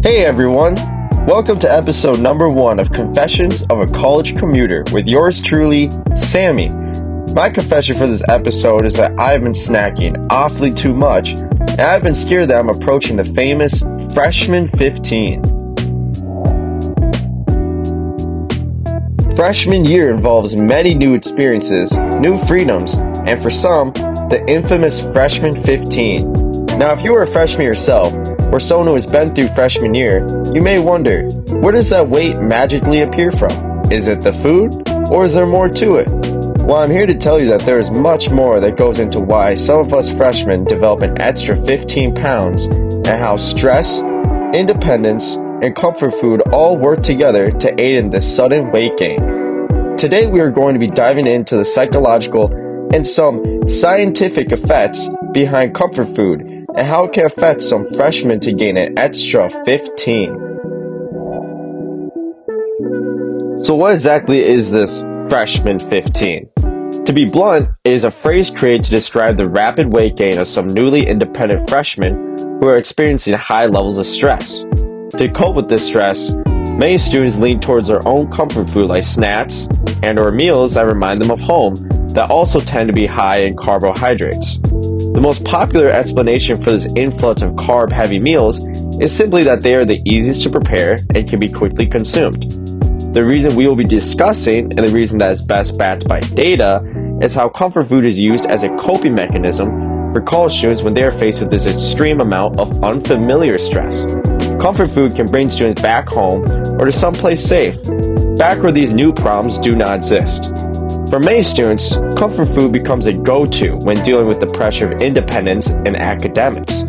Hey everyone! Welcome to episode number 1 of Confessions of a College Commuter with yours truly, Sammy. My confession for this episode is that I've been snacking awfully too much, and I've been scared that I'm approaching the famous Freshman 15. Freshman year involves many new experiences, new freedoms, and for some, the infamous Freshman 15. Now if you are a freshman yourself, or someone who has been through freshman year, you may wonder, where does that weight magically appear from? Is it the food, or is there more to it? Well, I'm here to tell you that there is much more that goes into why some of us freshmen develop an extra 15 pounds, and how stress, independence, and comfort food all work together to aid in this sudden weight gain. Today we are going to be diving into the psychological and some scientific effects behind comfort food, and how it can affect some freshmen to gain an extra 15. So what exactly is this Freshman 15? To be blunt, it is a phrase created to describe the rapid weight gain of some newly independent freshmen who are experiencing high levels of stress. To cope with this stress, many students lean towards their own comfort food like snacks and/or meals that remind them of home that also tend to be high in carbohydrates. The most popular explanation for this influx of carb-heavy meals is simply that they are the easiest to prepare and can be quickly consumed. The reason we will be discussing, and the reason that is best backed by data, is how comfort food is used as a coping mechanism for college students when they are faced with this extreme amount of unfamiliar stress. Comfort food can bring students back home or to someplace safe, back where these new problems do not exist. For many students, comfort food becomes a go-to when dealing with the pressure of independence and academics.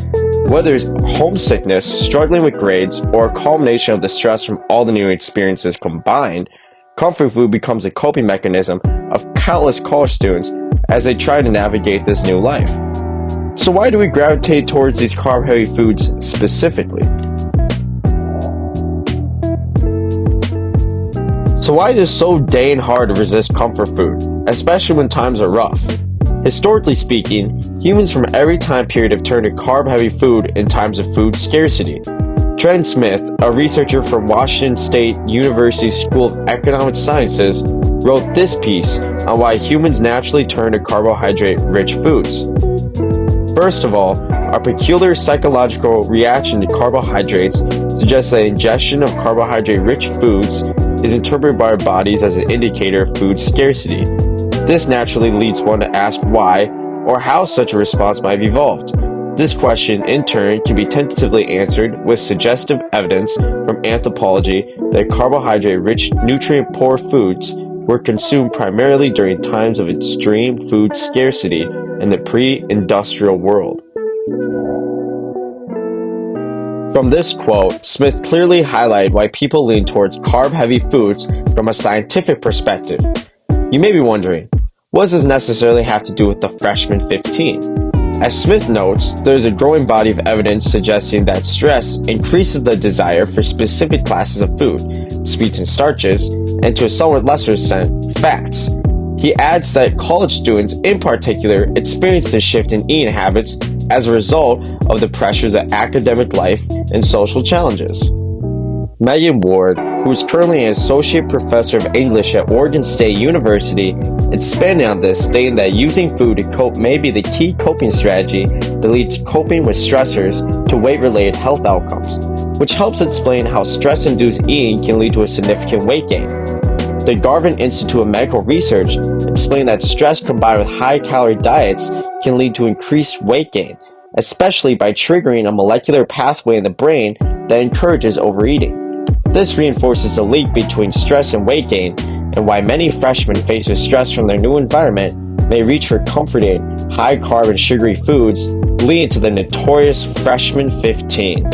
Whether it's homesickness, struggling with grades, or a culmination of the stress from all the new experiences combined, comfort food becomes a coping mechanism of countless college students as they try to navigate this new life. So why do we gravitate towards these carb-heavy foods specifically? So why is it so dang hard to resist comfort food, especially when times are rough? Historically speaking, humans from every time period have turned to carb-heavy food in times of food scarcity. Trent Smith, a researcher from Washington State University School of Economic Sciences, wrote this piece on why humans naturally turn to carbohydrate-rich foods. First of all, our peculiar psychological reaction to carbohydrates suggests that ingestion of carbohydrate-rich foods is interpreted by our bodies as an indicator of food scarcity. This naturally leads one to ask why or how such a response might have evolved. This question, in turn, can be tentatively answered with suggestive evidence from anthropology that carbohydrate-rich, nutrient-poor foods were consumed primarily during times of extreme food scarcity in the pre-industrial world. From this quote, Smith clearly highlighted why people lean towards carb-heavy foods from a scientific perspective. You may be wondering, what does this necessarily have to do with the Freshman 15? As Smith notes, there is a growing body of evidence suggesting that stress increases the desire for specific classes of food, sweets and starches, and to a somewhat lesser extent, fats. He adds that college students in particular experience this shift in eating habits as a result of the pressures of academic life and social challenges. Megan Ward, who is currently an associate professor of English at Oregon State University, expanded on this, stating that using food to cope may be the key coping strategy that leads to coping with stressors to weight-related health outcomes, which helps explain how stress-induced eating can lead to a significant weight gain. The Garvin Institute of Medical Research explained that stress combined with high-calorie diets can lead to increased weight gain, especially by triggering a molecular pathway in the brain that encourages overeating. This reinforces the link between stress and weight gain, and why many freshmen faced with stress from their new environment may reach for comforting, high-carb and sugary foods, leading to the notorious Freshman 15.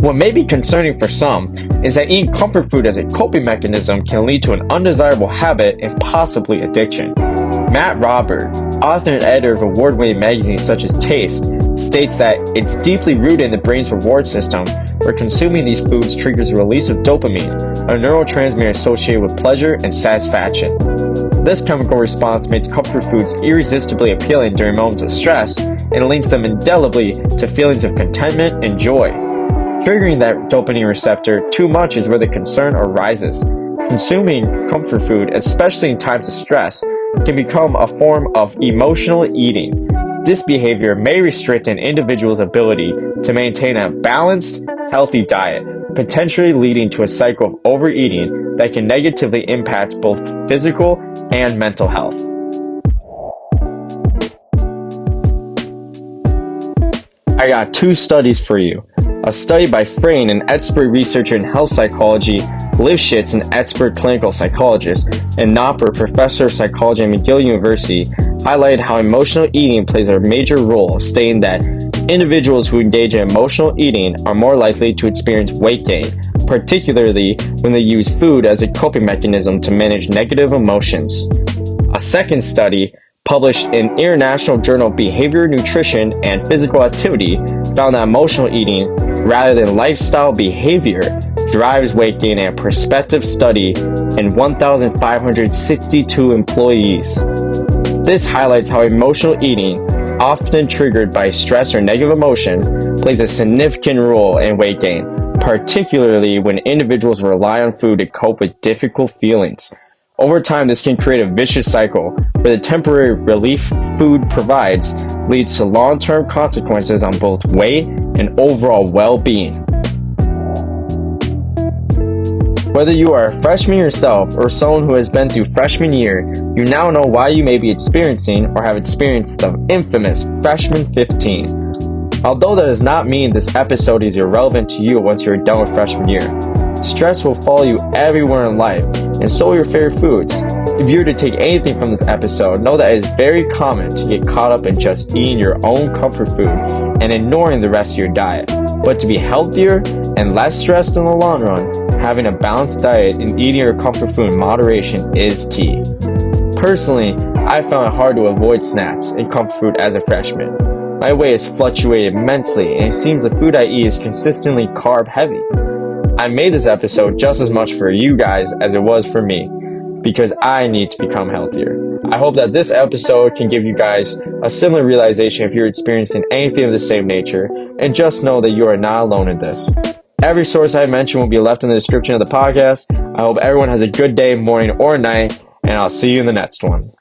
What may be concerning for some is that eating comfort food as a coping mechanism can lead to an undesirable habit and possibly addiction. Matt Robert, author and editor of award-winning magazines such as Taste, states that it's deeply rooted in the brain's reward system, where consuming these foods triggers the release of dopamine, a neurotransmitter associated with pleasure and satisfaction. This chemical response makes comfort foods irresistibly appealing during moments of stress and links them indelibly to feelings of contentment and joy. Triggering that dopamine receptor too much is where the concern arises. Consuming comfort food, especially in times of stress, can become a form of emotional eating. This behavior may restrict an individual's ability to maintain a balanced, healthy diet, potentially leading to a cycle of overeating that can negatively impact both physical and mental health. I got 2 studies for you. A study by Frayne, an expert researcher in health psychology, Lifshitz, an expert clinical psychologist, and Knopper, professor of psychology at McGill University, highlighted how emotional eating plays a major role, stating that individuals who engage in emotional eating are more likely to experience weight gain, particularly when they use food as a coping mechanism to manage negative emotions. A second study, published in International Journal of Behavior, Nutrition, and Physical Activity, found that emotional eating, rather than lifestyle behavior, drives weight gain in a prospective study in 1,562 employees. This highlights how emotional eating, often triggered by stress or negative emotion, plays a significant role in weight gain, particularly when individuals rely on food to cope with difficult feelings. Over time, this can create a vicious cycle where the temporary relief food provides leads to long-term consequences on both weight and overall well-being. Whether you are a freshman yourself or someone who has been through freshman year, you now know why you may be experiencing or have experienced the infamous freshman 15. Although that does not mean this episode is irrelevant to you once you're done with freshman year. Stress will follow you everywhere in life, and so will your favorite foods. If you were to take anything from this episode, know that it is very common to get caught up in just eating your own comfort food and ignoring the rest of your diet. But to be healthier and less stressed in the long run, having a balanced diet and eating your comfort food in moderation is key. Personally, I found it hard to avoid snacks and comfort food as a freshman. My weight has fluctuated immensely, and it seems the food I eat is consistently carb heavy. I made this episode just as much for you guys as it was for me, because I need to become healthier. I hope that this episode can give you guys a similar realization if you're experiencing anything of the same nature, and just know that you are not alone in this. Every source I mentioned will be left in the description of the podcast. I hope everyone has a good day, morning, or night, and I'll see you in the next one.